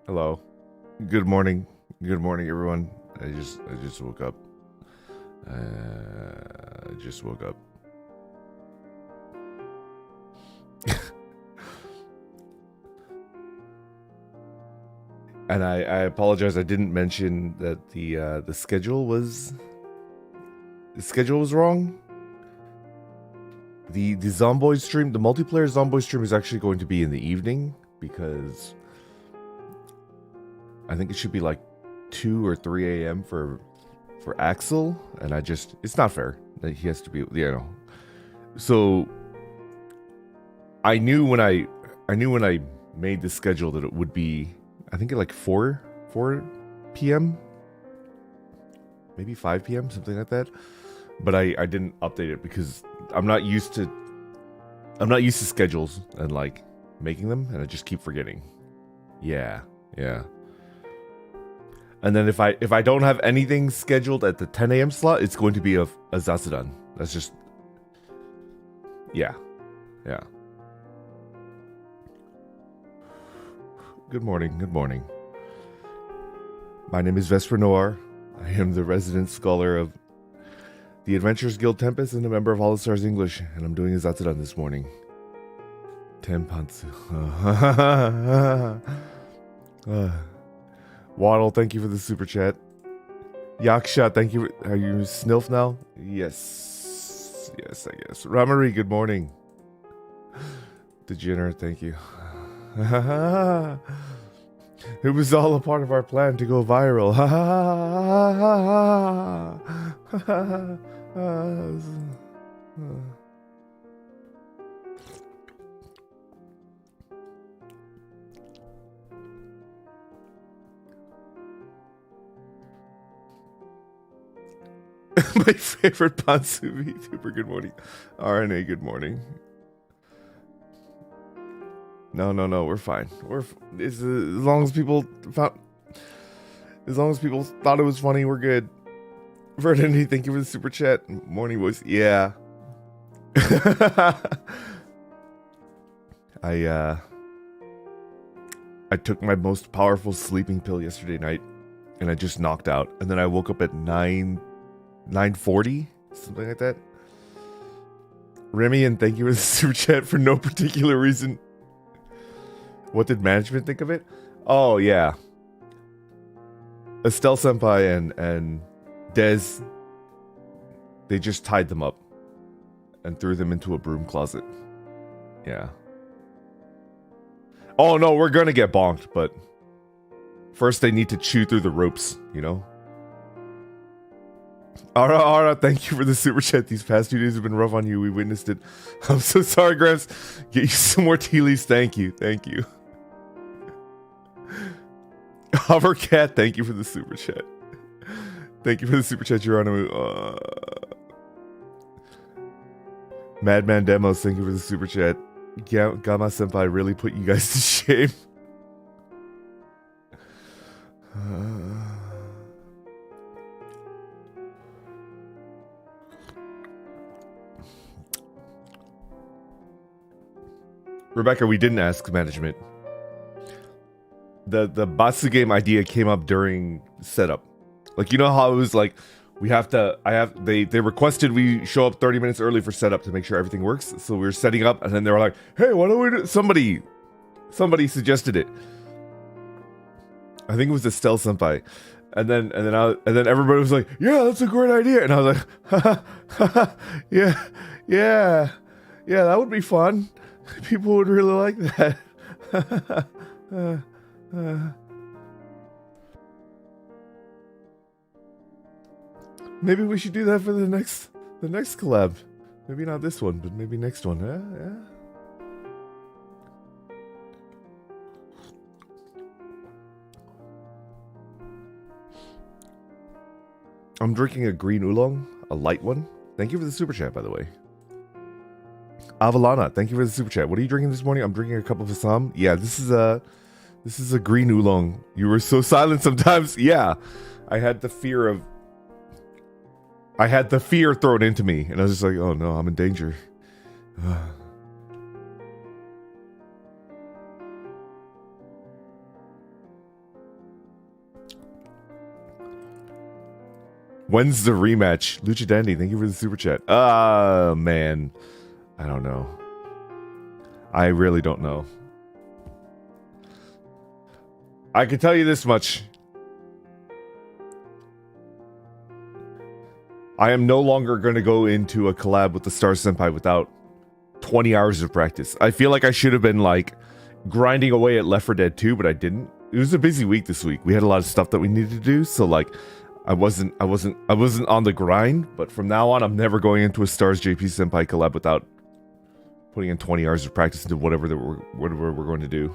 Hello. Good morning. Good morning, everyone. I just woke up. I just woke up. And I apologize. I didn't mention that the schedule was wrong. The Zomboid stream, the multiplayer Zomboid stream is actually going to be in the evening because I think it should be like 2 or 3 a.m. for Axel, and it's not fair that he has to be, So I knew when I made the schedule that it would be, I think at like 4 p.m. maybe 5 p.m. something like that. But I didn't update it because I'm not used to schedules and like making them, and I just keep forgetting. Yeah. And then if I don't have anything scheduled at the 10 a.m. slot, it's going to be a zatsudan. That's just, yeah. Good morning. My name is Vesper Noir. I am the resident scholar of the Adventurers Guild Tempus and a member of HOLOSTARS English, and I'm doing a zatsudan this morning. Tenpatsu. Waddle, thank you for the super chat. Yaksha, thank you. Are you Snilf now? Yes, I guess. Ramari, good morning. Degenerate, thank you. It was all a part of our plan to go viral. My favorite Pansu VTuber, good morning. RNA, good morning. No, we're fine. As long as people thought it was funny, we're good. Verdity, thank you for the super chat. Morning voice, yeah. I took my most powerful sleeping pill yesterday night, and I just knocked out. And then I woke up at 9:40, something like that. Remy, and thank you for the super chat for no particular reason. What did management think of it? Oh yeah, Estelle Senpai and Dez, they just tied them up and threw them into a broom closet. Yeah. Oh no, we're gonna get bonked, but first they need to chew through the ropes, you know? Ara, thank you for the super chat. These past 2 days have been rough on you. We witnessed it. I'm so sorry, Gramps. Get you some more tea leaves. Thank you. Hovercat, thank you for the super chat. Thank you for the super chat, Geronimo. Madman Demos, thank you for the super chat. Gamma Senpai really put you guys to shame. Rebecca, we didn't ask management. The Batsu game idea came up during setup. Like, you know how it was like, they requested we show up 30 minutes early for setup to make sure everything works. So we were setting up, and then they were like, hey, why don't we do, somebody suggested it. I think it was Estelle Senpai. And then everybody was like, yeah, that's a great idea. And I was like, yeah, that would be fun. People would really like that. Maybe we should do that for the next collab. Maybe not this one, but maybe next one. Yeah. I'm drinking a green oolong, a light one. Thank you for the super chat, by the way. Avalana, thank you for the super chat. What are you drinking this morning? I'm drinking a cup of Assam. Yeah, this is a green oolong. You were so silent sometimes. Yeah, I had the fear thrown into me, and I was just like, oh no, I'm in danger. When's the rematch? Lucha Dandy, thank you for the super chat. Man. I don't know. I really don't know. I can tell you this much. I am no longer going to go into a collab with the Stars Senpai without 20 hours of practice. I feel like I should have been like grinding away at Left 4 Dead 2, but I didn't. It was a busy week this week. We had a lot of stuff that we needed to do, so like I wasn't on the grind, but from now on I'm never going into a Stars JP Senpai collab without putting in 20 hours of practice into whatever we're going to do.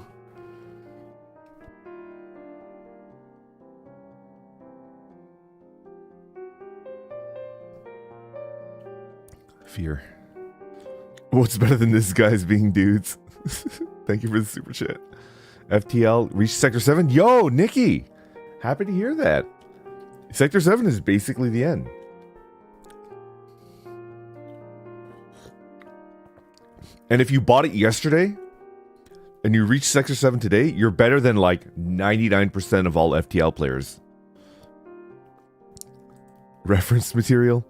Fear. What's better than this guy's being dudes? Thank you for the super chat. FTL reached Sector 7. Yo, Nikki! Happy to hear that. Sector 7 is basically the end. And if you bought it yesterday, and you reach Sector 7 today, you're better than like 99% of all FTL players. Reference material.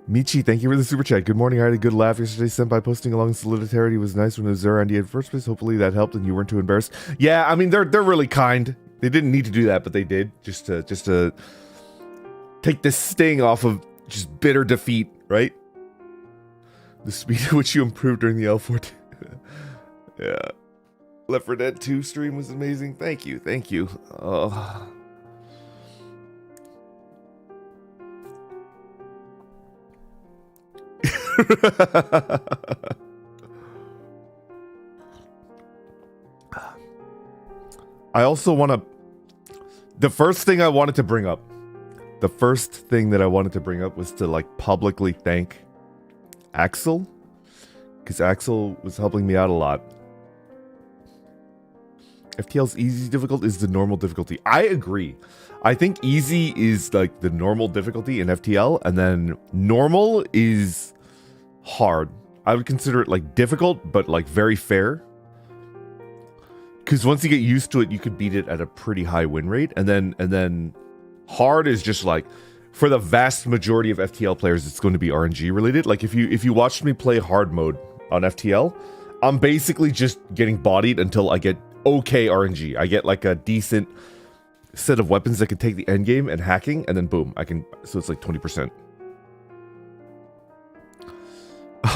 Michi, thank you for the super chat. Good morning. I had a good laugh yesterday. Senpai posting along Solidarity was nice when it was Zara and in first place. Hopefully that helped and you weren't too embarrassed. Yeah, I mean they're really kind. They didn't need to do that, but they did just to take the sting off of just bitter defeat, right? The speed at which you improved during the L4. Yeah. Left 4 Dead 2 stream was amazing. Thank you. Thank you. Oh. I also want to... The first thing I wanted to bring up was to like publicly thank Axel, because Axel was helping me out a lot. FTL's easy difficult is the normal difficulty. I agree. I think easy is like the normal difficulty in FTL, and then normal is hard. I would consider it like difficult, but like very fair. Because once you get used to it, you could beat it at a pretty high win rate, and then hard is just like, for the vast majority of FTL players, it's going to be RNG related. Like if you watched me play hard mode on FTL, I'm basically just getting bodied until I get okay RNG. I get like a decent set of weapons that can take the end game and hacking, and then boom, I can. So it's like 20%.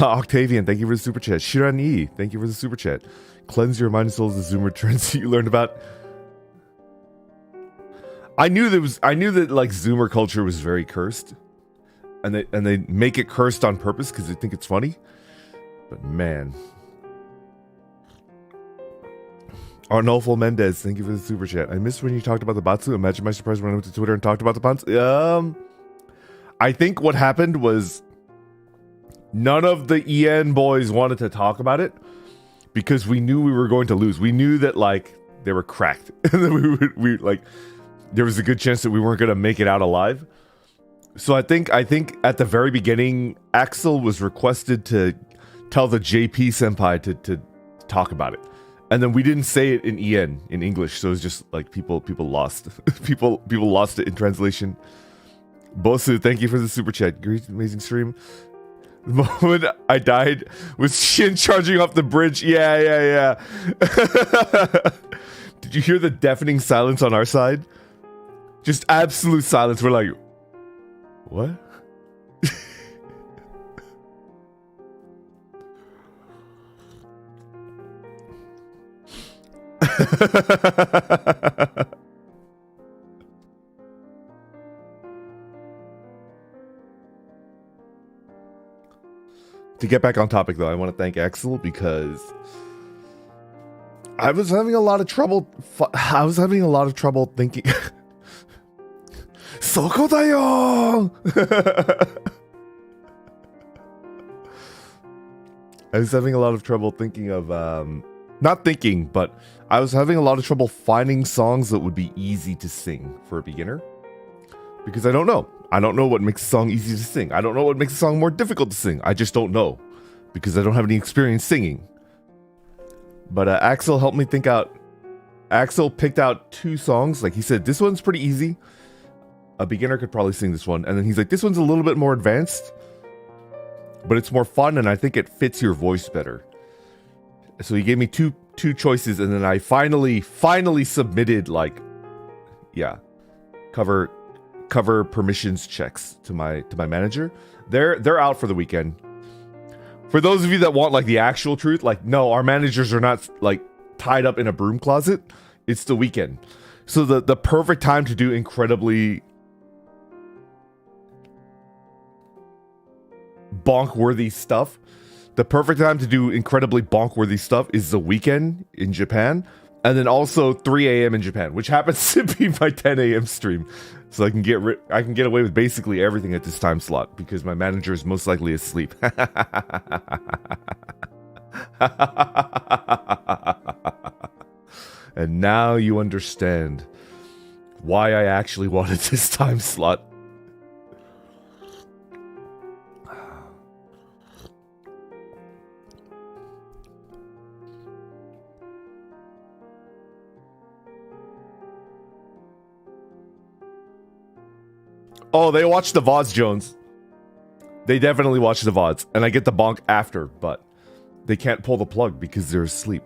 Octavian, thank you for the super chat. Shirani, thank you for the super chat. Cleanse your mind and soul as the Zoomer trends you learned about. I knew that like Zoomer culture was very cursed, and they make it cursed on purpose because they think it's funny. But man, Arnolfo Mendez, thank you for the super chat. I missed when you talked about the Batsu. Imagine my surprise when I went to Twitter and talked about the Pants. I think what happened was none of the EN boys wanted to talk about it because we knew we were going to lose. We knew that like they were cracked, and then we like there was a good chance that we weren't going to make it out alive. So I think at the very beginning, Axel was requested to tell the JP senpai to talk about it. And then we didn't say it in EN, in English, so it was just like people lost. people lost it in translation. Bosu, thank you for the super chat. Great, amazing stream. The moment I died was Shin charging off the bridge. Yeah. Did you hear the deafening silence on our side? Just absolute silence. We're like, what? To get back on topic though, I want to thank Axel because I was having a lot of trouble thinking Soko da yo! I was having a lot of trouble thinking of not thinking, but I was having a lot of trouble finding songs that would be easy to sing for a beginner. Because I don't know. I don't know what makes a song easy to sing. I don't know what makes a song more difficult to sing. I just don't know. Because I don't have any experience singing. But Axel helped me think out. Axel picked out 2 songs. Like he said, this one's pretty easy. a beginner could probably sing this one. And then he's like, this one's a little bit more advanced, but it's more fun, and I think it fits your voice better. So he gave me two choices, and then I finally submitted, like, yeah, cover permissions checks to my manager. They're out for the weekend. For those of you that want, like, the actual truth, like, no, our managers are not, like, tied up in a broom closet. It's the weekend. So the perfect time to do incredibly bonk-worthy stuff. The perfect time to do incredibly bonk-worthy stuff is the weekend in Japan, and then also 3 a.m. in Japan, which happens to be my 10 a.m. stream. So I can get away with basically everything at this time slot because my manager is most likely asleep. And now you understand why I actually wanted this time slot. Oh, they watch the VODs, Jones. They definitely watch the VODs. And I get the bonk after, but they can't pull the plug because they're asleep.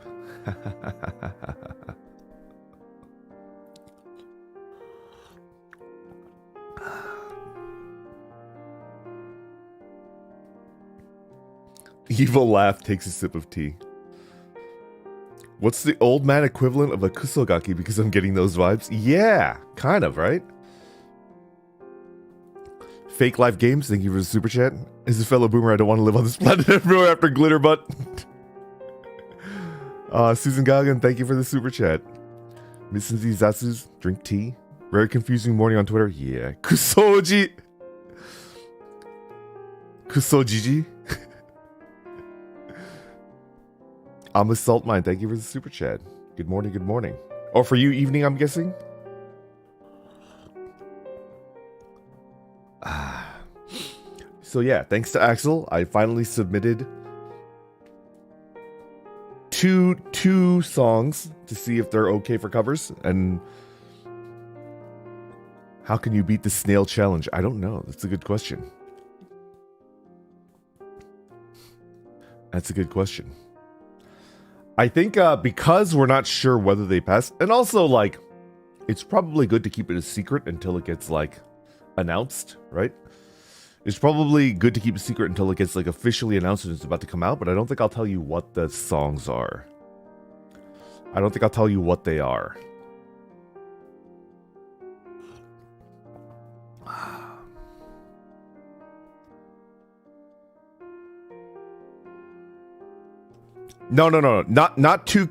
Evil laugh, takes a sip of tea. What's the old man equivalent of a kusogaki, because I'm getting those vibes? Yeah, kind of, right? Fake Life Games, thank you for the super chat. As a fellow boomer, I don't want to live on this planet everywhere after glitter butt. Susan Goggin, thank you for the super chat. Missing these Zatsus, drink tea. Very confusing morning on Twitter. Yeah. Kusojiji. I'm a salt mine, thank you for the super chat. Good morning, good morning. Or for you, evening, I'm guessing? So yeah, thanks to Axel, I finally submitted two songs to see if they're okay for covers. And how can you beat the snail challenge? I don't know. That's a good question. That's a good question. I think because we're not sure whether they pass, and also, like, it's probably good to keep it a secret until it gets, like, announced, right? It's probably good to keep a secret until it gets, like, officially announced and it's about to come out, but I don't think I'll tell you what the songs are. I don't think I'll tell you what they are. No. Not two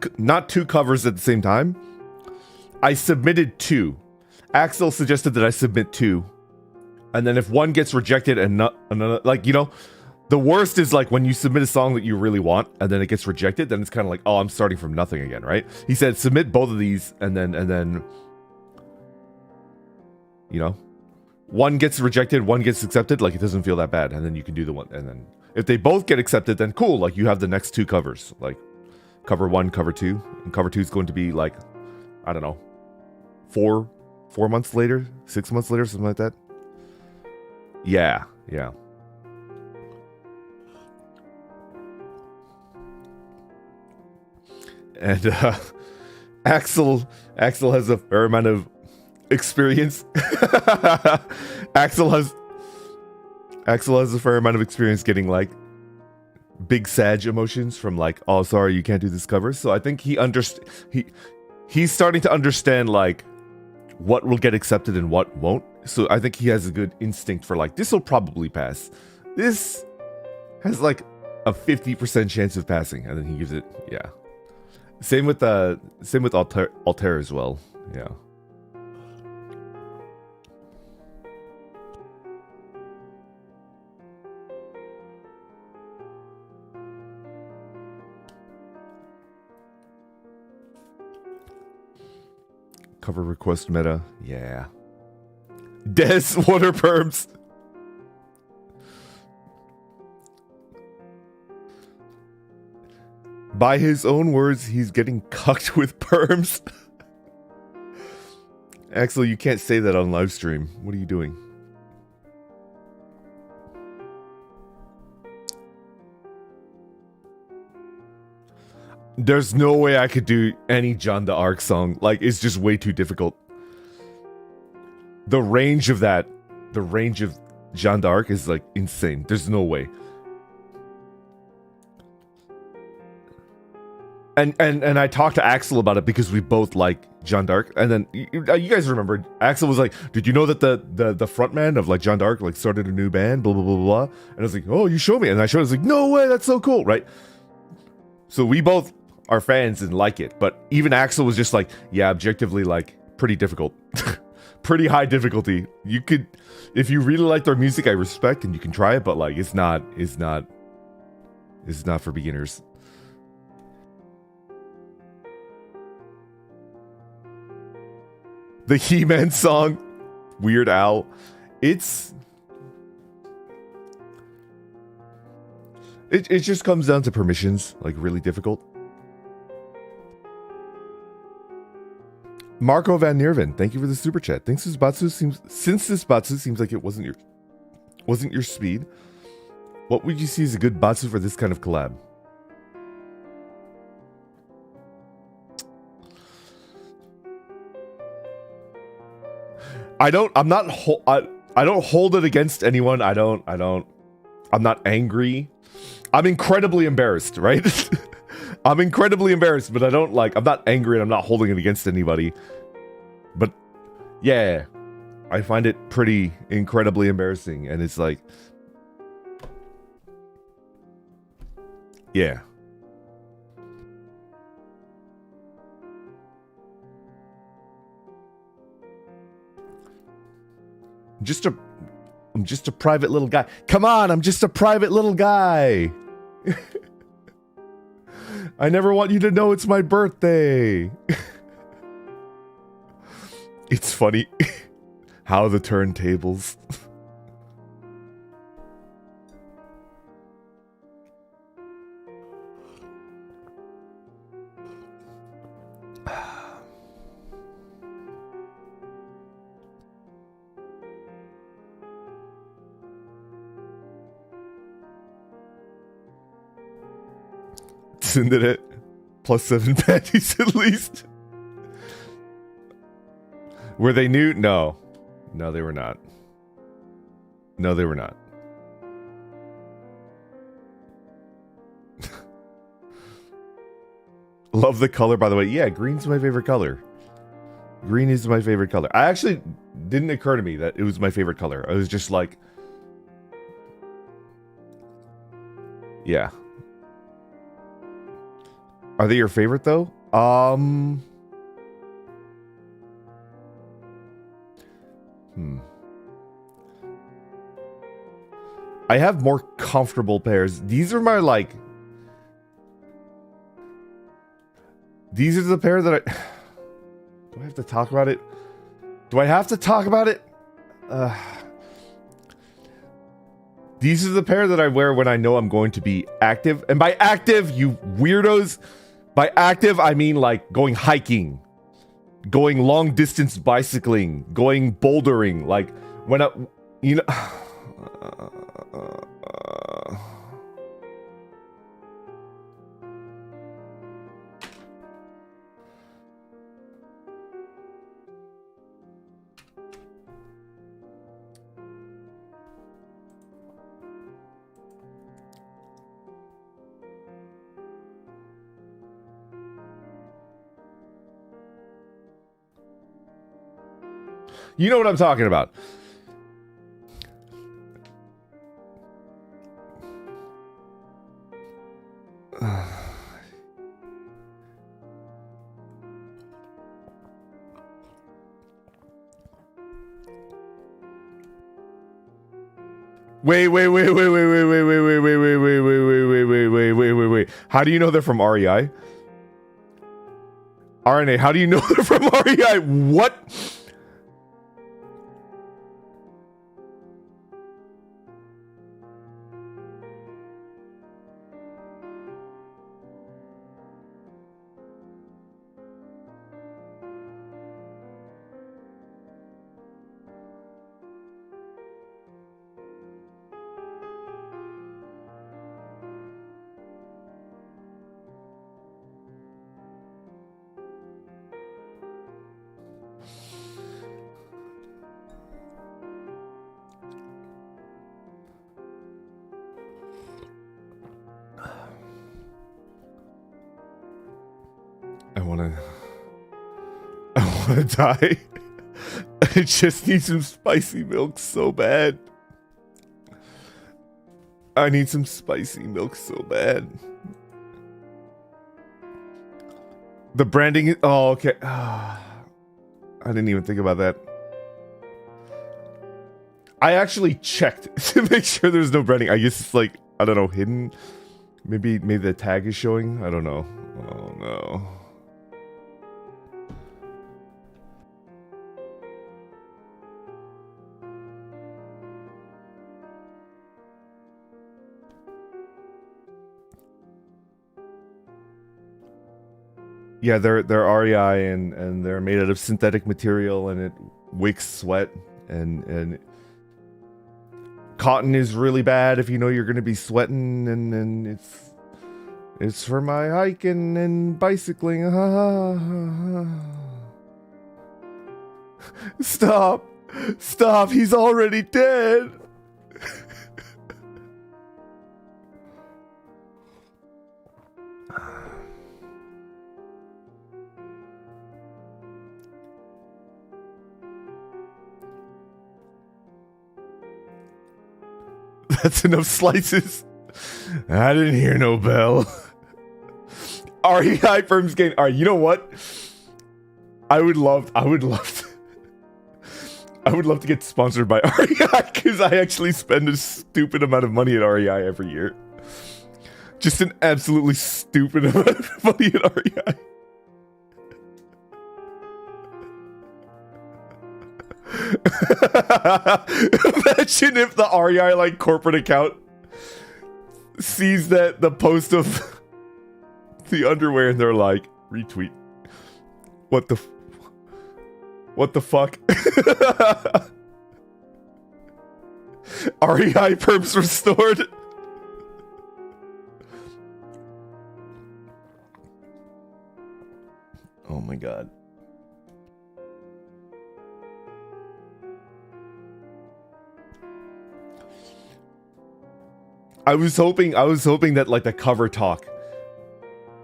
covers at the same time. I submitted two. Axel suggested that I submit two. And then if one gets rejected and not another, like, you know, the worst is like when you submit a song that you really want and then it gets rejected, then it's kind of like, oh, I'm starting from nothing again, right? He said submit both of these and then you know, one gets rejected, one gets accepted, like it doesn't feel that bad, and then you can do the one, and then if they both get accepted, then cool, like you have the next two covers, like cover one, cover two, and cover two is going to be like, I don't know, 4 months later, 6 months later, something like that. Yeah. And Axel has a fair amount of experience. Axel has a fair amount of experience getting like big Sag emotions from like, oh, sorry, you can't do this cover. So I think he's starting to understand like what will get accepted and what won't. So I think he has a good instinct for like, this will probably pass. This has like a 50% chance of passing, and then he gives it, yeah. Same with Altair as well, yeah. Cover request meta, yeah. Des water perms. By his own words, he's getting cucked with perms. Axel, you can't say that on live stream. What are you doing? There's no way I could do any Jeanne d'Arc song. Like, it's just way too difficult. The range of Jeanne d'Arc is like insane. There's no way. And I talked to Axel about it because we both like Jeanne d'Arc. And then you guys remember, Axel was like, "Did you know that the frontman of like Jeanne d'Arc like started a new band, blah blah blah blah?" And I was like, "Oh, you show me." And I showed. I was like, "No way, that's so cool," right? So we both are fans and like it, but even Axel was just like, "Yeah, objectively, like pretty difficult, pretty high difficulty. You could, if you really like their music, I respect, and you can try it, but like it's not for beginners." The He-Man song, Weird Al, it just comes down to permissions, like really difficult. Marco Van Nierven, thank you for the super chat. Since this Batsu seems like it wasn't your speed, what would you see as a good Batsu for this kind of collab? I don't hold it against anyone. I'm not angry. I'm incredibly embarrassed, right? I'm incredibly embarrassed, but I'm not angry and I'm not holding it against anybody. But yeah, I find it pretty incredibly embarrassing, and it's like, yeah. I'm just a private little guy. Come on, I'm just a private little guy. I never want you to know it's my birthday. It's funny how the turntables. Tsundere, +7 panties at least. Were they new? No. No, they were not. No, they were not. Love the color, by the way. Yeah, green's my favorite color. Green is my favorite color. I actually didn't occur to me that it was my favorite color. I was just like, yeah. Are they your favorite though? I have more comfortable pairs. These are my like. These are the pair that I. Do I have to talk about it? Do I have to talk about it? These are the pair that I wear when I know I'm going to be active. And by active, you weirdos, by active, I mean like going hiking, going long distance bicycling, going bouldering. Like when I, you know. You know what I'm talking about. Wait. How do you know they're from REI? RNA, how do you know they're from REI? What? I wanna die. I just need some spicy milk so bad. I need some spicy milk so bad. The branding is... Oh, okay. I didn't even think about that. I actually checked to make sure there's no branding. I guess it's like, I don't know, hidden. Maybe the tag is showing. I don't know. Oh, no. Yeah, they're REI and they're made out of synthetic material and it wicks sweat and cotton is really bad if you know you're gonna be sweating and it's for my hiking and bicycling. Stop! Stop! He's already dead! That's enough slices. I didn't hear no bell. REI firms gain. All right, you know what? I would love to get sponsored by REI because I actually spend a stupid amount of money at REI every year. Just an absolutely stupid amount of money at REI. Imagine if the REI like corporate account sees that the post of the underwear and they're like, retweet. What the fuck? REI perps restored. Oh my god. I was hoping that like the cover talk,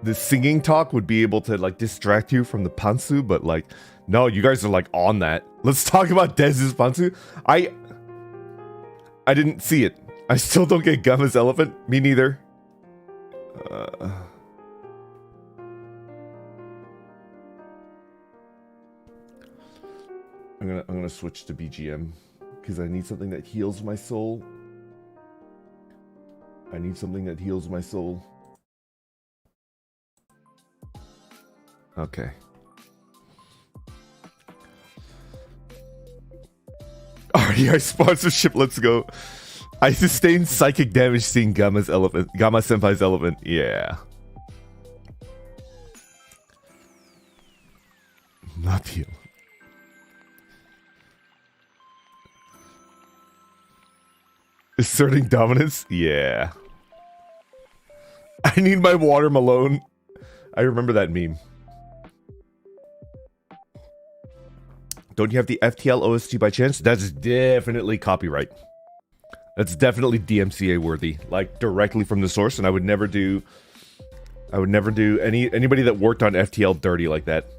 the singing talk would be able to like distract you from the pantsu, but like, no, you guys are like on that. Let's talk about Dez's pantsu. I didn't see it. I still don't get Gamma's elephant. Me neither. I'm gonna switch to BGM because I need something that heals my soul. I need something that heals my soul. Okay. REI sponsorship, let's go. I sustained psychic damage seeing Gamma Senpai's elephant. Yeah. Not the elephant. Asserting dominance? Yeah. I need my water Malone. I remember that meme. Don't you have the FTL OST by chance? That's definitely copyright. That's definitely DMCA worthy, like directly from the source. And I would never do anybody that worked on FTL dirty like that.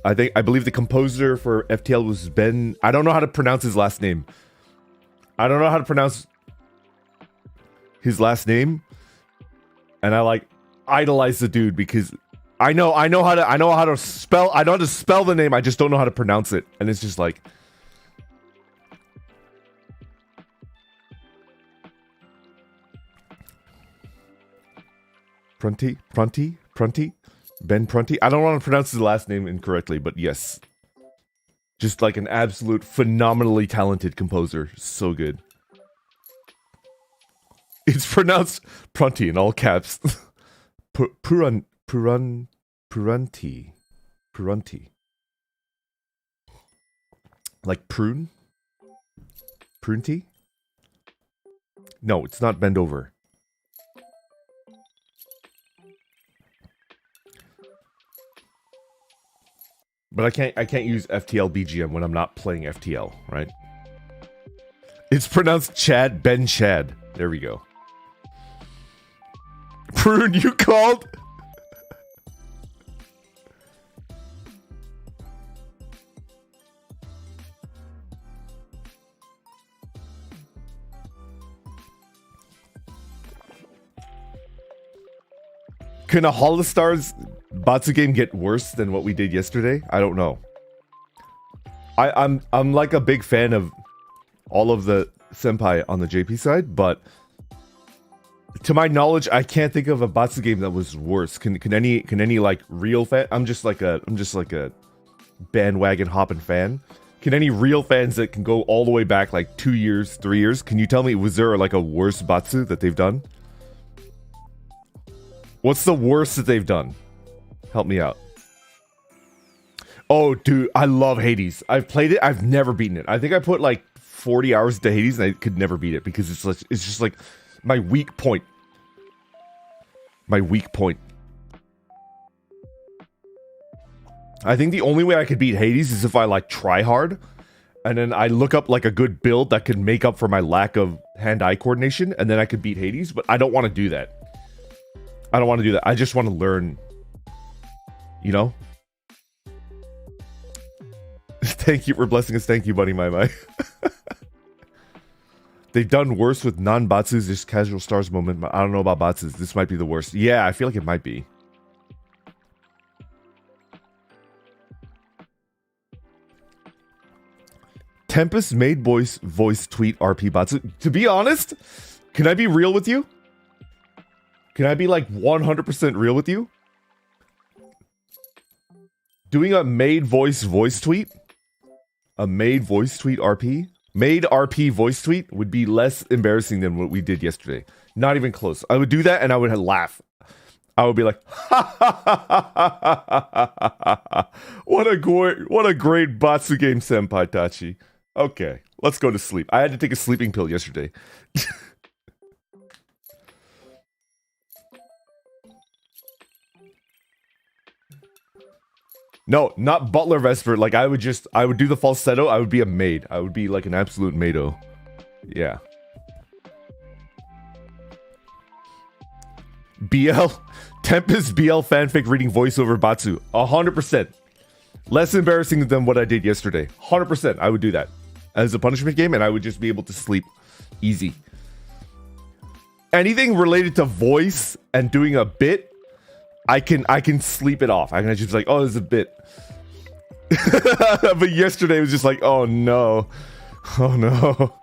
I believe the composer for FTL was Ben. I don't know how to pronounce his last name. I don't know how to pronounce his last name, and I like idolize the dude because I know how to spell the name. I just don't know how to pronounce it, and it's just like Prunty, Ben Prunty. I don't want to pronounce his last name incorrectly, but yes, just like an absolute phenomenally talented composer. So good. It's pronounced Prunty in all caps. Prunty. Like prune? Prunty? No, it's not bend over. But I can't use FTL BGM when I'm not playing FTL, right? It's pronounced Chad, Ben Chad. There we go. Prune, you called? Can a HOLOSTARS Batsu game get worse than what we did yesterday? I don't know. I'm like a big fan of all of the senpai on the JP side, but to my knowledge, I can't think of a Batsu game that was worse. Can any like real fan? I'm just like a bandwagon hopping fan. Can any real fans that can go all the way back like 2 years, 3 years? Can you tell me, was there like a worse Batsu that they've done? What's the worst that they've done? Help me out. Oh, dude, I love Hades. I've played it. I've never beaten it. I think I put like 40 hours into Hades and I could never beat it because it's just like my weak point. My weak point. I think the only way I could beat Hades is if I like try hard and then I look up like a good build that could make up for my lack of hand-eye coordination and then I could beat Hades, but I don't want to do that. I don't want to do that. I just want to learn, you know? Thank you for blessing us. Thank you, buddy, my. They've done worse with non-Batsus, just casual stars moment, but I don't know about Batsus. This might be the worst. Yeah, I feel like it might be. Tempest made voice tweet RP Batsu. To be honest, can I be real with you? Can I be like 100% real with you? Doing a made voice tweet? A made voice tweet RP? Made RP voice tweet would be less embarrassing than what we did yesterday. Not even close. I would do that and I would laugh. I would be like, ha ha ha ha ha ha ha. What a great Batsu game, Senpai Tachi. Okay, let's go to sleep. I had to take a sleeping pill yesterday. No, not Butler Vesper. Like, I would do the falsetto. I would be a maid. I would be like an absolute maido. Yeah. BL. Tempest BL fanfic reading voiceover Batsu. 100%. Less embarrassing than what I did yesterday. 100%. I would do that as a punishment game, and I would just be able to sleep easy. Anything related to voice and doing a bit, I can sleep it off. I can just be like, oh, this is a bit. But yesterday was just like, oh no. Oh no.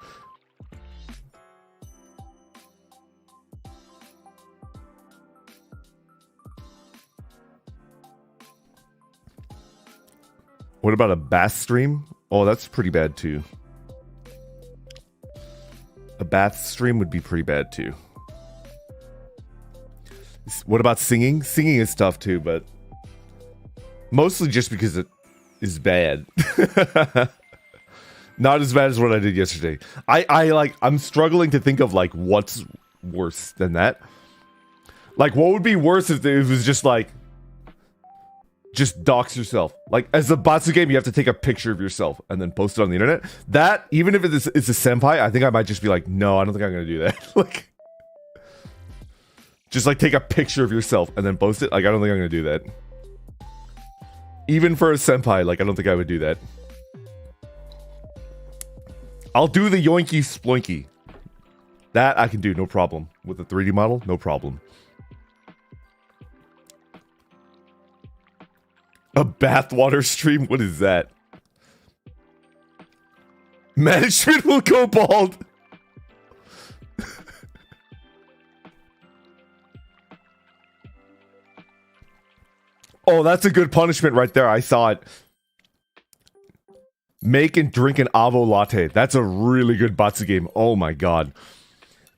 What about a bath stream? Oh, that's pretty bad too. A bath stream would be pretty bad too. What about singing? Singing is tough too, but mostly just because it is bad. Not as bad as what I did yesterday. I'm struggling to think of like what's worse than that. Like, what would be worse if it was just like, just dox yourself. Like, as a Batsu game, you have to take a picture of yourself and then post it on the internet. That, even if it's a senpai, I think I might just be like, no, I don't think I'm gonna do that. Like, just like take a picture of yourself and then post it. Like, I don't think I'm gonna do that. Even for a senpai, like, I don't think I would do that. I'll do the yoinky sploinky. That I can do, no problem. With the 3D model, no problem. A bathwater stream? What is that? Management will go bald. Oh, that's a good punishment right there. I saw it. Make and drink an avo latte. That's a really good Batsu game. Oh my god.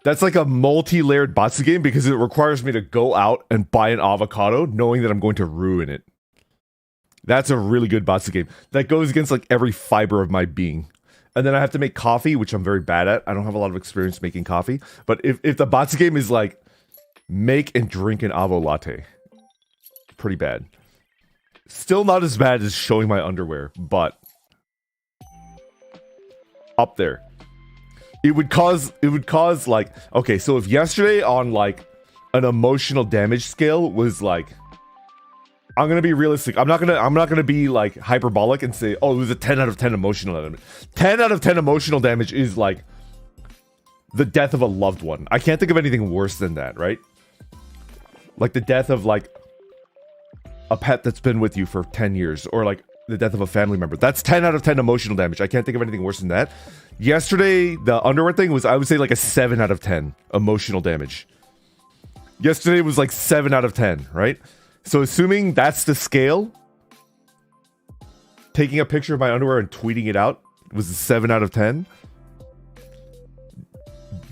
That's like a multi-layered Batsu game because it requires me to go out and buy an avocado knowing that I'm going to ruin it. That's a really good Batsu game. That goes against like every fiber of my being. And then I have to make coffee, which I'm very bad at. I don't have a lot of experience making coffee. But if the Batsu game is like, make and drink an avo latte. Pretty bad. Still not as bad as showing my underwear, but up there. It would cause like, okay, so if yesterday on like an emotional damage scale was like, I'm gonna be realistic. I'm not gonna be like hyperbolic and say, oh, it was a 10 out of 10 emotional damage. 10 out of 10 emotional damage is like the death of a loved one. I can't think of anything worse than that, right? Like the death of like a pet that's been with you for 10 years, or like the death of a family member. That's 10 out of 10 emotional damage. I can't think of anything worse than that. Yesterday, the underwear thing was, I would say, like a 7 out of 10 emotional damage. Yesterday was like 7 out of 10, right? So assuming that's the scale, taking a picture of my underwear and tweeting it out was a 7 out of 10.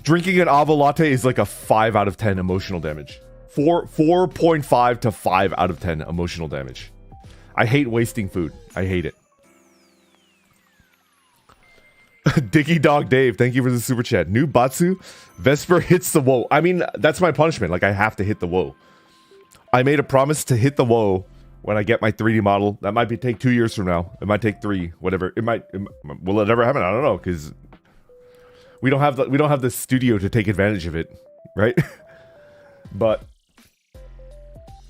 Drinking an avo latte is like a 5 out of 10 emotional damage. 4.5 to 5 out of 10 emotional damage. I hate wasting food. I hate it. Dicky Dog Dave, thank you for the super chat. New Batsu, Vesper hits the woe. I mean, that's my punishment. Like, I have to hit the woe. I made a promise to hit the woe when I get my 3D model. That might take 2 years from now. It might take 3, whatever. Will it ever happen? I don't know, because we don't have the studio to take advantage of it, right? But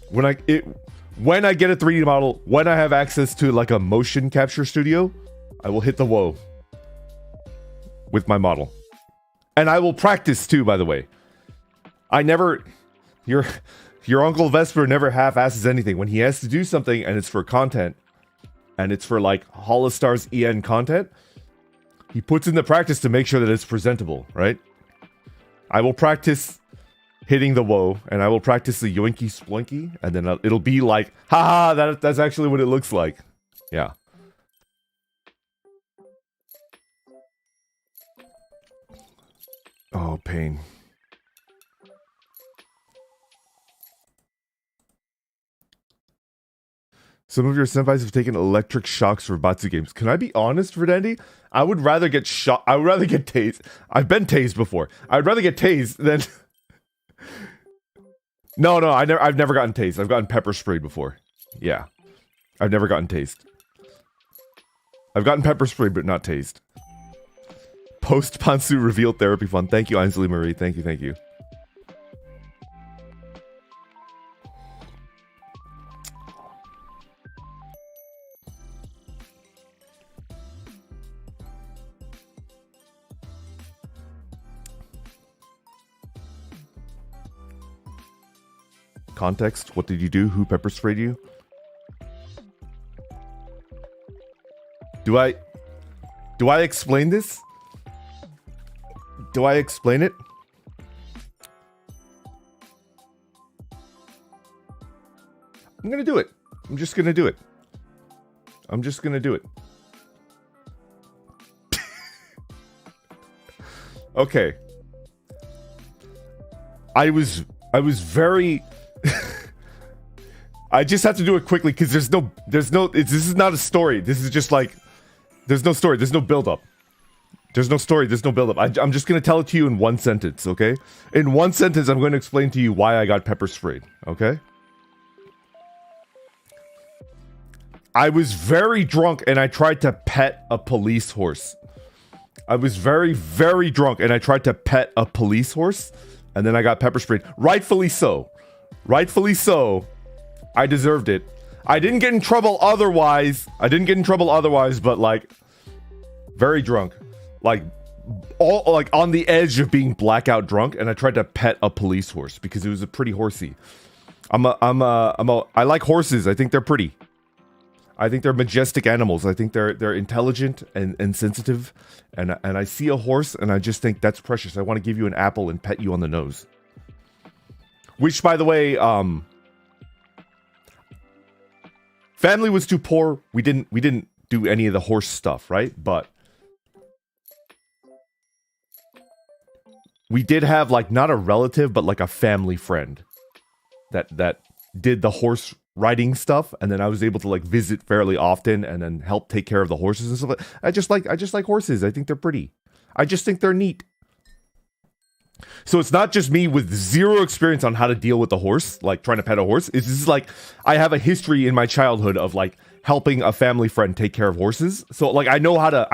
when I get a 3D model, when I have access to like a motion capture studio, I will hit the woe with my model. And I will practice too, by the way. Your Uncle Vesper never half-asses anything. When he has to do something and it's for content, and it's for like HOLOSTARS-EN content, he puts in the practice to make sure that it's presentable, right? I will practice hitting the woe, and I will practice the yoinky splinky, and then it'll be like, haha, that's actually what it looks like. Yeah. Oh, pain. Some of your senpais have taken electric shocks for Batsu games. Can I be honest, Verdandy? I would rather get shot. I would rather get tased. I've been tased before. I'd rather get tased than... No, I've never gotten tased. I've gotten pepper sprayed before. Yeah. I've never gotten tased. I've gotten pepper sprayed, but not tased. Post Pansu revealed therapy fund. Thank you, Ainsley Marie. Thank you, thank you. Context, what did you do? Who pepper sprayed you? Do I explain this? Do I explain it? I'm gonna do it. I'm just gonna do it. I'm just gonna do it. Okay. I was very... I just have to do it quickly because this is not a story. This is just like, there's no story. There's no build-up. There's no story. There's no build-up. I'm just going to tell it to you in one sentence, okay? In one sentence, I'm going to explain to you why I got pepper sprayed, okay? I was very drunk and I tried to pet a police horse. I was very, very drunk and I tried to pet a police horse and then I got pepper sprayed. Rightfully so. Rightfully so. I deserved it. I didn't get in trouble otherwise. But like, very drunk. Like, on the edge of being blackout drunk, and I tried to pet a police horse because it was a pretty horsey. I like horses. I think they're pretty. I think they're majestic animals. I think they're intelligent and sensitive. And I see a horse and I just think that's precious. I want to give you an apple and pet you on the nose. Which, by the way, family was too poor. We didn't do any of the horse stuff, right? But we did have like not a relative, but like a family friend that did the horse riding stuff, and then I was able to like visit fairly often and then help take care of the horses and stuff. I just like horses. I think they're pretty. I just think they're neat. So it's not just me with zero experience on how to deal with the horse, like trying to pet a horse. This is like, I have a history in my childhood of like helping a family friend take care of horses. So like, I know how to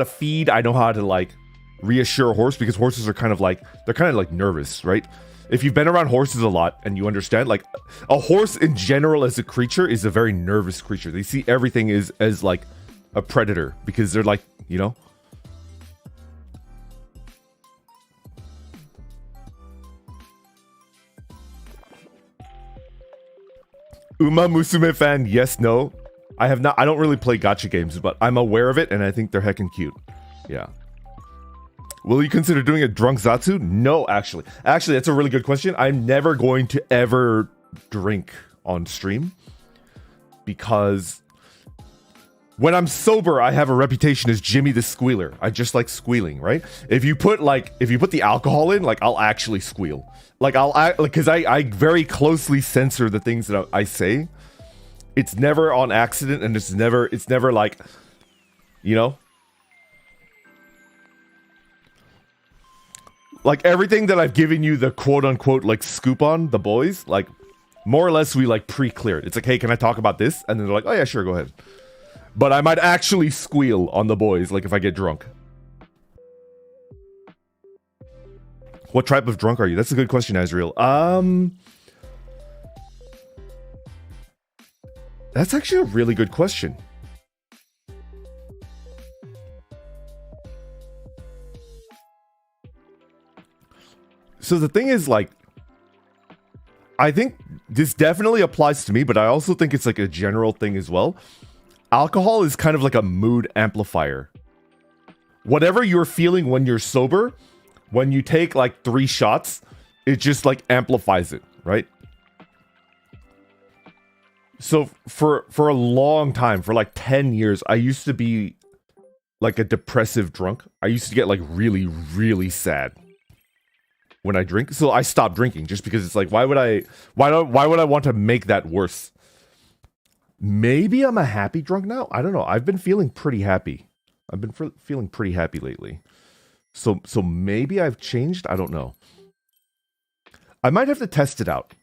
feed. I know how to like reassure a horse, because horses are kind of like, they're kind of like nervous, right? If you've been around horses a lot and you understand, like a horse in general as a creature is a very nervous creature. They see everything as like a predator because they're like, you know, Uma Musume fan, yes, no. I have not. I don't really play gacha games, but I'm aware of it, and I think they're heckin' cute. Yeah. Will you consider doing a drunk zatsu? No, actually. Actually, that's a really good question. I'm never going to ever drink on stream because when I'm sober, I have a reputation as Jimmy the Squealer. I just like squealing, right? If you put the alcohol in, like, I'll actually squeal. Like, because I very closely censor the things that I say. It's never on accident, and it's never like, you know? Like, everything that I've given you the quote-unquote, like, scoop on, the boys, like, more or less we, like, pre-cleared. It's like, hey, can I talk about this? And then they're like, oh, yeah, sure, go ahead. But I might actually squeal on the boys, like, if I get drunk. What type of drunk are you? That's a good question, Azriel. That's actually a really good question. So the thing is, like, I think this definitely applies to me, but I also think it's like a general thing as well. Alcohol is kind of like a mood amplifier. Whatever you're feeling when you're sober, when you take like 3 shots, it just like amplifies it, right? So for a long time, for like 10 years, I used to be like a depressive drunk. I used to get like really, really sad when I drink. So I stopped drinking just because it's like, why would I want to make that worse? Maybe I'm a happy drunk now. I don't know. I've been feeling pretty happy. I've been feeling pretty happy lately. So maybe I've changed. I don't know. I might have to test it out.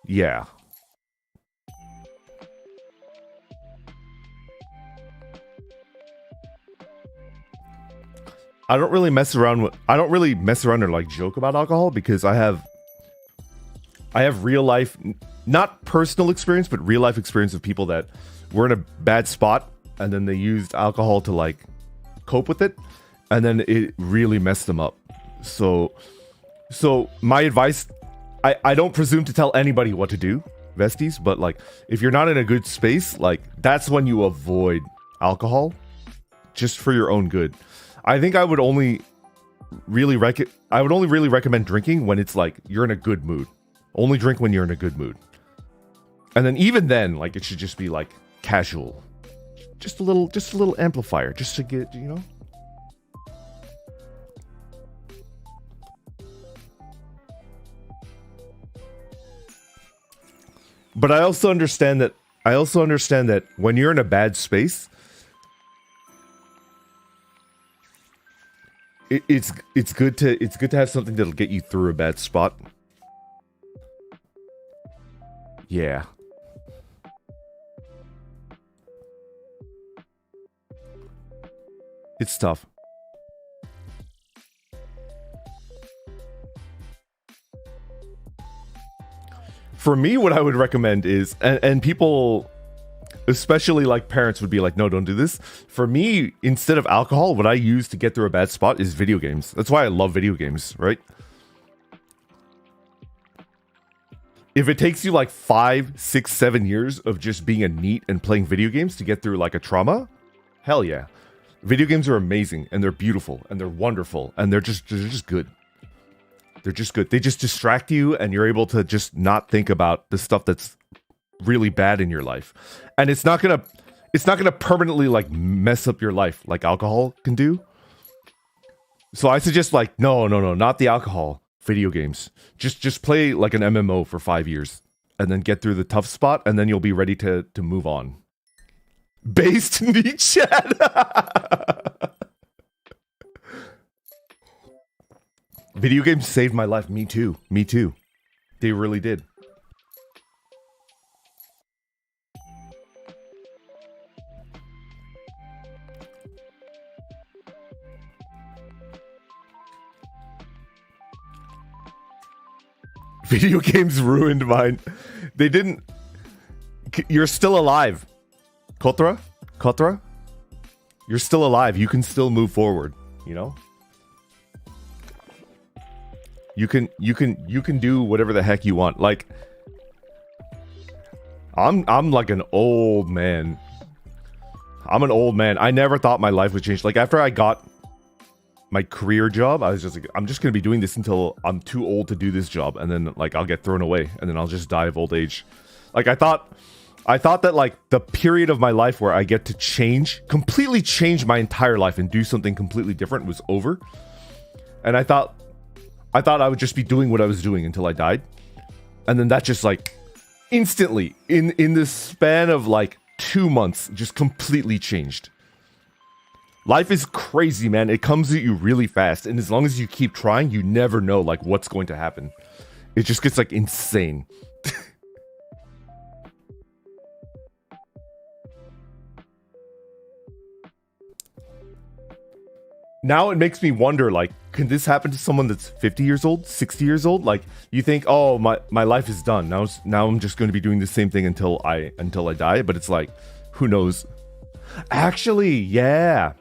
Yeah. I don't really mess around or like joke about alcohol because I have real life, not personal experience, but real life experience of people that were in a bad spot and then they used alcohol to like cope with it, and then it really messed them up. So my advice, I don't presume to tell anybody what to do, Vesties, but like if you're not in a good space, like that's when you avoid alcohol just for your own good. I think I would only really recommend drinking when it's like you're in a good mood. Only drink when you're in a good mood. And then even then, like it should just be like casual. Just a little amplifier just to get, you know. But I also understand that when you're in a bad space, it's good to have something that'll get you through a bad spot. Yeah. It's tough. For me, what I would recommend is, and people, especially like parents, would be like, no, don't do this. For me, instead of alcohol, what I use to get through a bad spot is video games. That's why I love video games, right? If it takes you like 5, 6, 7 years of just being a NEET and playing video games to get through like a trauma, hell yeah. Video games are amazing, and they're beautiful, and they're wonderful, and they're just good. They're just good. They just distract you, and you're able to just not think about the stuff that's really bad in your life. And it's not gonna permanently like mess up your life like alcohol can do. So I suggest like, no, not the alcohol. Video games. Just play like an MMO for 5 years, and then get through the tough spot, and then you'll be ready to move on. Based Nietzsche. Video games saved my life. Me too. They really did. Video games ruined mine. They didn't. You're still alive. Kotra? You're still alive. You can still move forward, you know? You can do whatever the heck you want. Like, I'm like an old man. I'm an old man. I never thought my life would change. Like, after I got my career job, I was just like, I'm just gonna be doing this until I'm too old to do this job, and then like I'll get thrown away, and then I'll just die of old age. Like, I thought that like the period of my life where I get to completely change my entire life and do something completely different was over. And I thought I would just be doing what I was doing until I died. And then that just like instantly in the span of like 2 months just completely changed. Life is crazy, man. It comes at you really fast, and as long as you keep trying, you never know like what's going to happen. It just gets like insane. Now it makes me wonder, like, can this happen to someone that's 50 years old, 60 years old? Like, you think, oh, my life is done. Now I'm just going to be doing the same thing until I die. But it's like, who knows? Actually, yeah.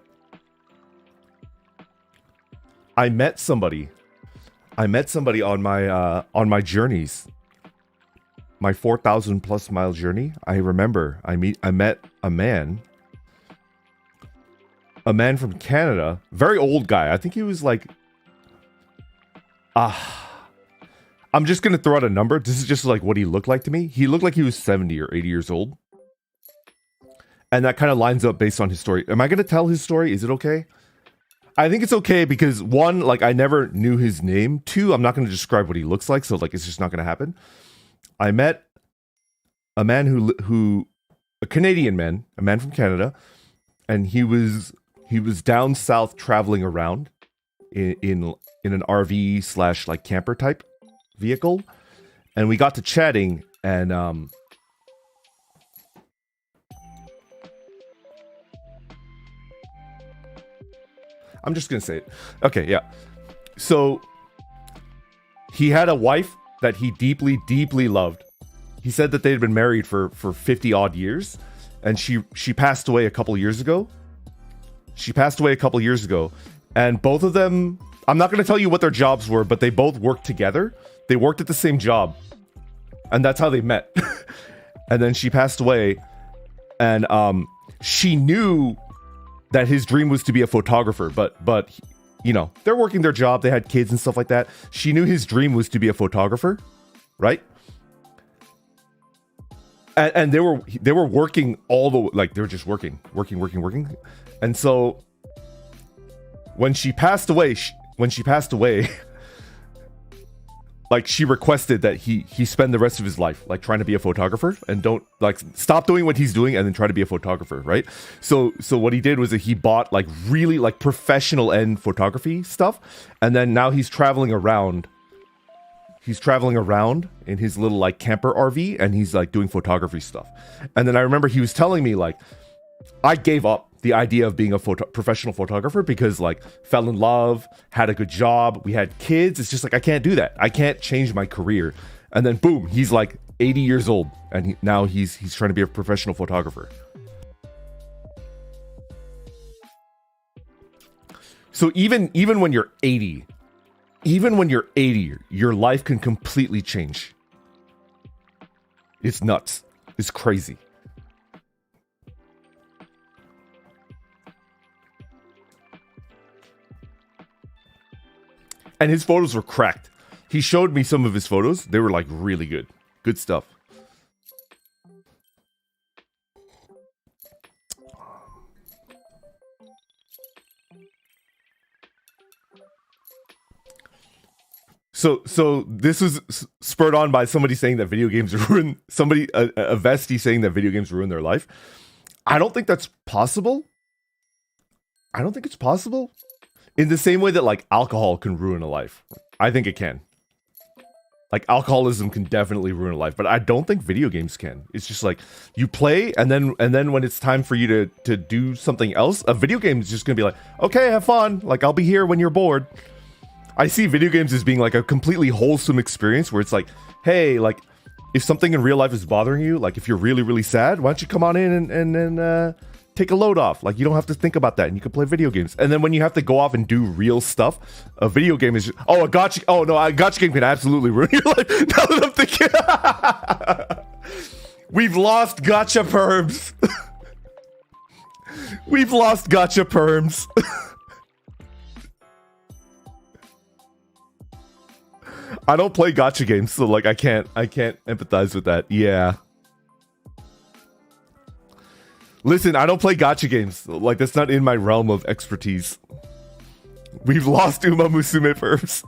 I met somebody on my journeys. My 4,000 plus mile journey. I remember I met a man from Canada, very old guy. I think he was like, I'm just gonna throw out a number. This is just like what he looked like to me. He looked like he was 70 or 80 years old. And that kind of lines up based on his story. Am I gonna tell his story? Is it okay? I think it's okay because one, like I never knew his name. Two, I'm not gonna describe what he looks like, so like it's just not gonna happen. I met a man a Canadian man, a man from Canada, and he was down south traveling around in an RV / like camper type vehicle, and we got to chatting, and I'm just gonna say it. Okay, yeah. So he had a wife that he deeply, deeply loved. He said that they had been married for 50 odd years, and she passed away a couple years ago. And both of them, I'm not going to tell you what their jobs were, but they both worked together. They worked at the same job, and that's how they met. And then she passed away, and she knew that his dream was to be a photographer, but you know, they're working their job, they had kids and stuff like that. She knew his dream was to be a photographer, right? And they were working all the, like, they were just working. And so when she passed away, like, she requested that he spend the rest of his life like trying to be a photographer, and don't, like, stop doing what he's doing and then try to be a photographer, right? So what he did was that he bought like really like professional end photography stuff, and then now he's traveling around in his little like camper RV, and he's like doing photography stuff. And then I remember he was telling me, like, I gave up the idea of being a professional photographer because, like, fell in love, had a good job, we had kids. It's just like, I can't do that. I can't change my career. And then boom, he's like 80 years old, and now he's trying to be a professional photographer. So even when you're 80, your life can completely change. It's nuts. It's crazy. And his photos were cracked. He showed me some of his photos. They were like really good. Good stuff. So this was spurred on by somebody saying that video games ruin, a vestie saying that video games ruin their life. I don't think that's possible. I don't think it's possible. In the same way that, like, alcohol can ruin a life. I think it can. Like, alcoholism can definitely ruin a life, but I don't think video games can. It's just like, you play, and then when it's time for you to do something else, a video game is just gonna be like, okay, have fun. Like, I'll be here when you're bored. I see video games as being like a completely wholesome experience where it's like, hey, like, if something in real life is bothering you, like if you're really, really sad, why don't you come on in and take a load off. Like, you don't have to think about that, and you can play video games. And then when you have to go off and do real stuff, a video game is just, a gacha game can absolutely ruin your life. Now that I'm thinking, we've lost gacha perms. We've lost gacha perms. I don't play gacha games, so like I can't empathize with that. Yeah. Listen, I don't play gacha games. Like, that's not in my realm of expertise. We've lost Uma Musume perms.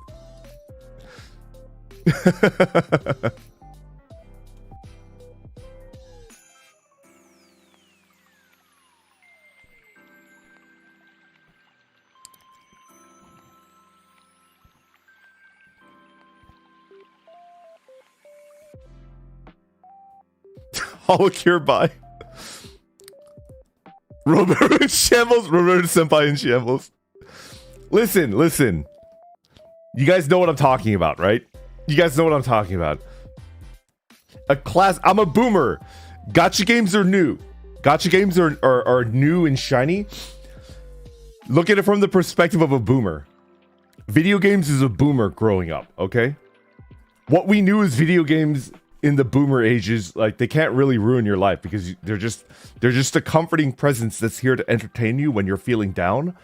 Holocure by Roberto in shambles, Roberto Senpai in shambles. Listen. You guys know what I'm talking about, right? You guys know what I'm talking about. I'm a boomer. Gacha games are new. Gacha games are new and shiny. Look at it from the perspective of a boomer. Video games is a boomer growing up, okay? What we knew is video games in the boomer ages, like, they can't really ruin your life because they're just a comforting presence that's here to entertain you when you're feeling down.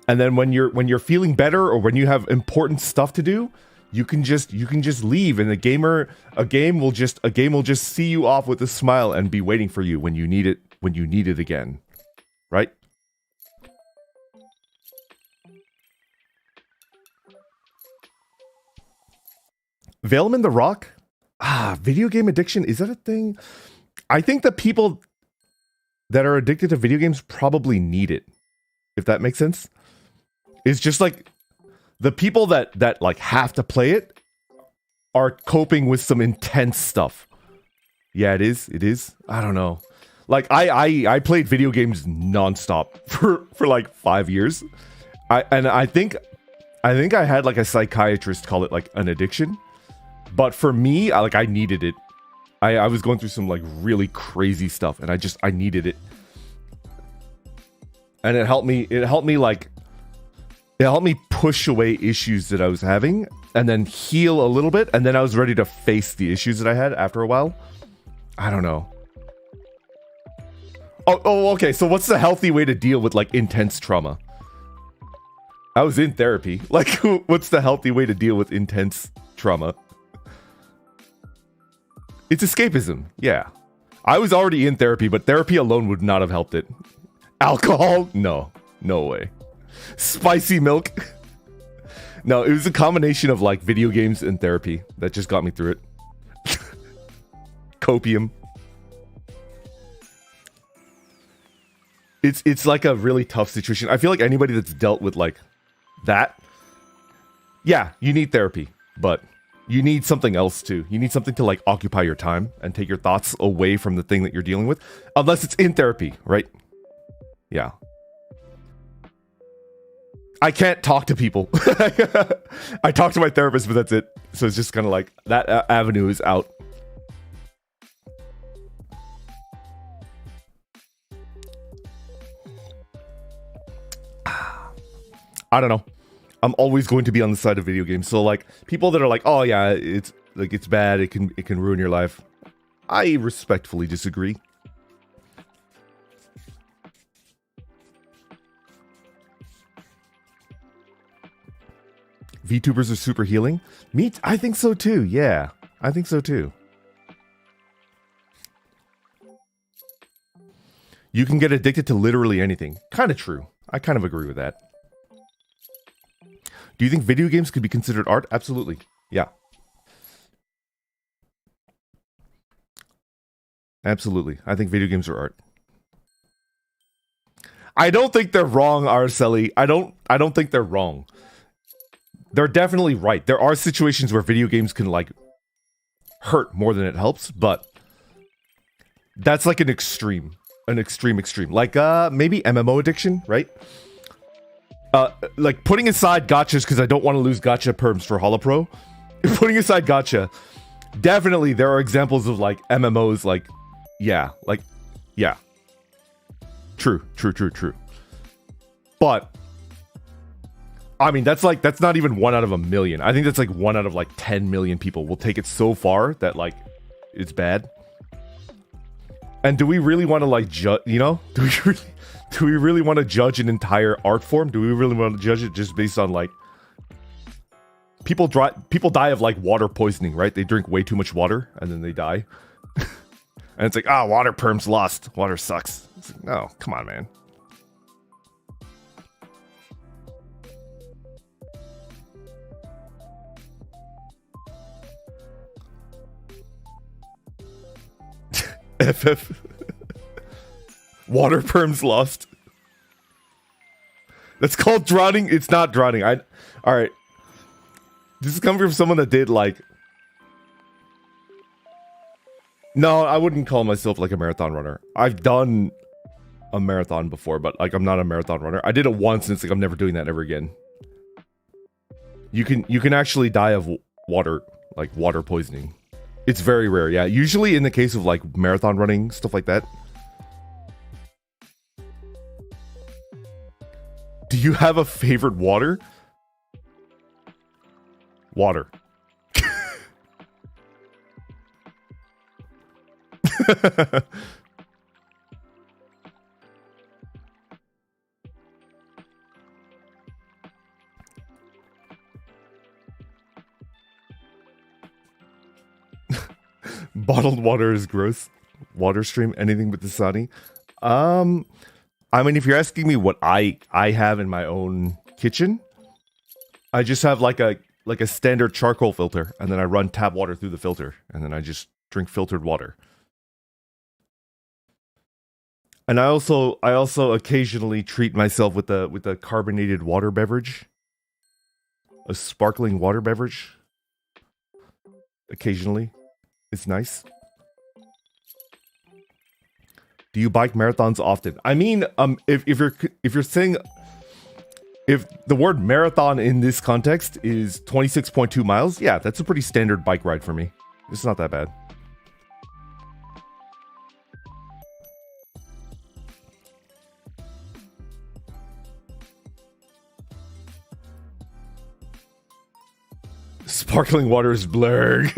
And then when you're feeling better, or when you have important stuff to do, you can just leave, and a game will just see you off with a smile and be waiting for you when you need it again. Right? Valeman the Rock? Video game addiction, is that a thing? I think the people that are addicted to video games probably need it, if that makes sense. It's just like the people that like have to play it are coping with some intense stuff. Yeah, it is. I don't know. Like, I played video games nonstop for like 5 years. I think I had like a psychiatrist call it like an addiction. But for me, I needed it. I was going through some like really crazy stuff, and I needed it. And it helped me push away issues that I was having, and then heal a little bit, and then I was ready to face the issues that I had after a while. I don't know. Oh, okay. So what's the healthy way to deal with like intense trauma? I was in therapy. Like, what's the healthy way to deal with intense trauma? It's escapism, yeah. I was already in therapy, but therapy alone would not have helped it. Alcohol? No way. Spicy milk? No, it was a combination of like video games and therapy that just got me through it. Copium. It's like a really tough situation. I feel like anybody that's dealt with like that, yeah, you need therapy, but you need something else too. You need something to like occupy your time and take your thoughts away from the thing that you're dealing with. Unless it's in therapy, right? Yeah. I can't talk to people. I talk to my therapist, but that's it. So it's just kind of like that avenue is out. I don't know. I'm always going to be on the side of video games. So like people that are like, oh yeah, it's bad, it can ruin your life. I respectfully disagree. VTubers are super healing. I think so too. Yeah, I think so too. You can get addicted to literally anything. Kind of true. I kind of agree with that. Do you think video games could be considered art? Absolutely. Yeah. Absolutely. I think video games are art. I don't think they're wrong, Araceli. I don't think they're wrong. They're definitely right. There are situations where video games can like hurt more than it helps, but that's like an extreme. Like maybe MMO addiction, right? Like putting aside gachas because I don't want to lose gacha perms for Holopro. Putting aside gacha, definitely there are examples of like MMOs like yeah. True. But I mean, that's not even 1 out of a million. I think that's like 1 out of like 10 million people will take it so far that like it's bad. And do we really want to like judge? You know, do we really want to judge an entire art form? Do we really want to judge it just based on like people die of like water poisoning, right? They drink way too much water and then they die. And it's like, water perm's lost. Water sucks. It's like, no, come on, man. FF. Water perm's lost. That's called drowning. It's not drowning. Alright. This is coming from someone that did like... No, I wouldn't call myself like a marathon runner. I've done a marathon before, but like I'm not a marathon runner. I did it once and it's like I'm never doing that ever again. You can actually die of water poisoning. It's very rare, yeah. Usually in the case of like marathon running, stuff like that. Do you have a favorite water? Water. Bottled water is gross. Water stream, anything but Dasani. I mean, if you're asking me what I have in my own kitchen, I just have like a standard charcoal filter, and then I run tap water through the filter, and then I just drink filtered water. And I also occasionally treat myself with a carbonated water beverage, a sparkling water beverage. Occasionally, it's nice. Do you bike marathons often? I mean, if you're saying, if the word marathon in this context is 26.2 miles, yeah, that's a pretty standard bike ride for me. It's not that bad. Sparkling water is blurred.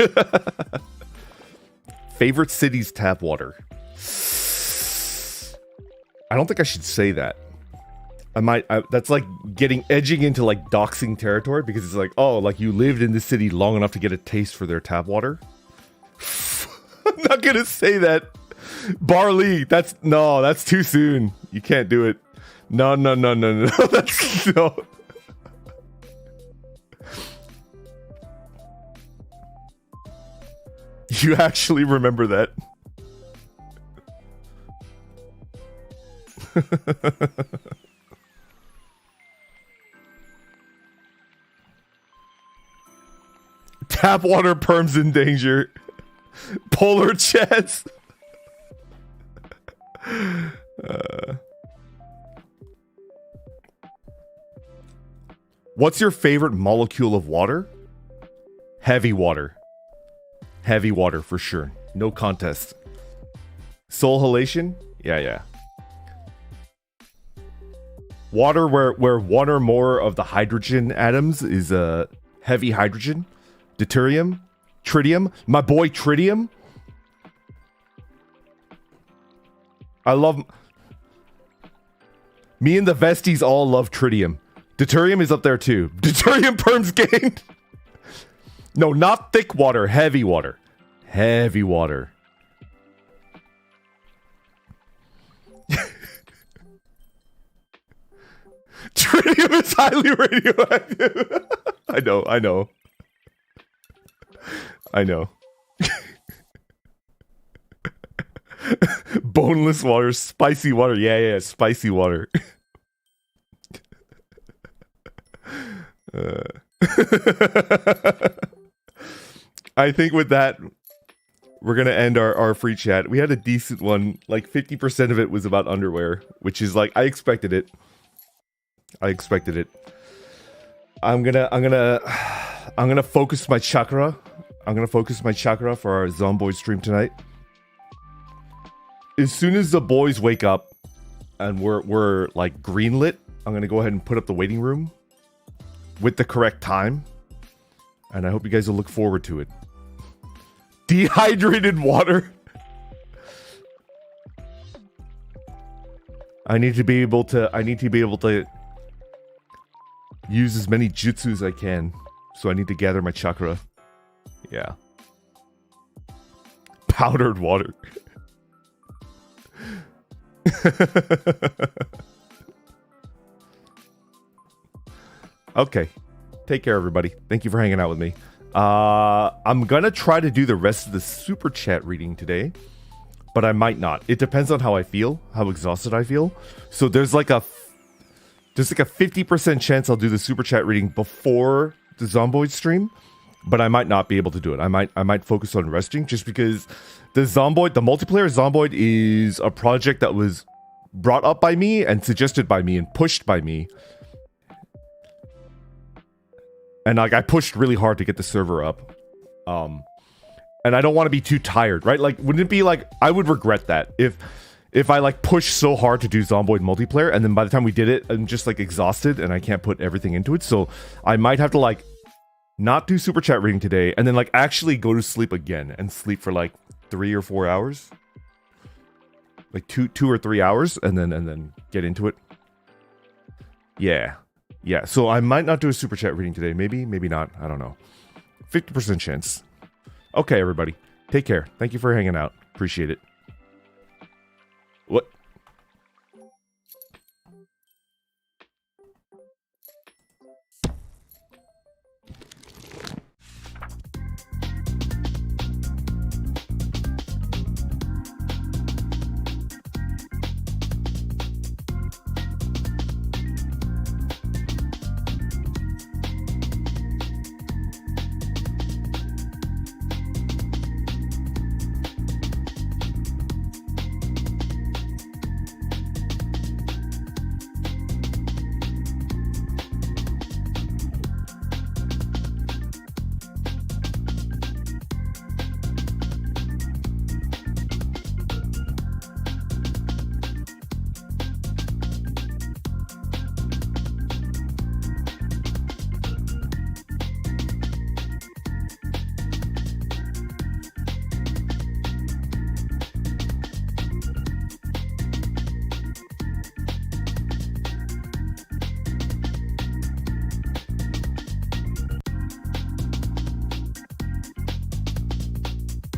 Favorite city's tap water? I don't think I should say that. That's like edging into like doxing territory, because it's like, oh, like you lived in this city long enough to get a taste for their tap water. I'm not gonna say that. Barley, that's too soon. You can't do it. No. That's no. You actually remember that? Tap water perms in danger. Polar chats. What's your favorite molecule of water? Heavy water. Heavy water for sure. No contest. Soul halation? Yeah. Water where one or more of the hydrogen atoms is heavy hydrogen. Deuterium. Tritium. My boy Tritium. I love... Me and the Vesties all love Tritium. Deuterium is up there too. Deuterium perms gained. No, not thick water. Heavy water. Heavy water. Tritium is highly radioactive. I know. Boneless water, spicy water. Yeah, spicy water. I think with that, we're gonna end our free chat. We had a decent one. Like 50% of it was about underwear, which is like I expected it. I'm gonna focus my chakra. I'm gonna focus my chakra for our Zomboid stream tonight. As soon as the boys wake up, and we're like greenlit, I'm gonna go ahead and put up the waiting room with the correct time, and I hope you guys will look forward to it. Dehydrated water. I need to be able to use as many jutsu as I can. So I need to gather my chakra. Yeah. Powdered water. Okay. Take care, everybody. Thank you for hanging out with me. I'm gonna try to do the rest of the super chat reading today, but I might not. It depends on how I feel, how exhausted I feel. So there's like a 50% chance I'll do the super chat reading before the Zomboid stream, but I might not be able to do it. I might focus on resting just because the multiplayer Zomboid is a project that was brought up by me and suggested by me and pushed by me. And like I pushed really hard to get the server up. And I don't want to be too tired, right? Like, wouldn't it be like, I would regret that if I like pushed so hard to do Zomboid multiplayer and then by the time we did it, I'm just like exhausted and I can't put everything into it. So I might have to like not do super chat reading today and then like actually go to sleep again and sleep for like 3 or 4 hours. Like two or 3 hours and then get into it. Yeah. Yeah, so I might not do a super chat reading today. Maybe not. I don't know. 50% chance. Okay, everybody. Take care. Thank you for hanging out. Appreciate it.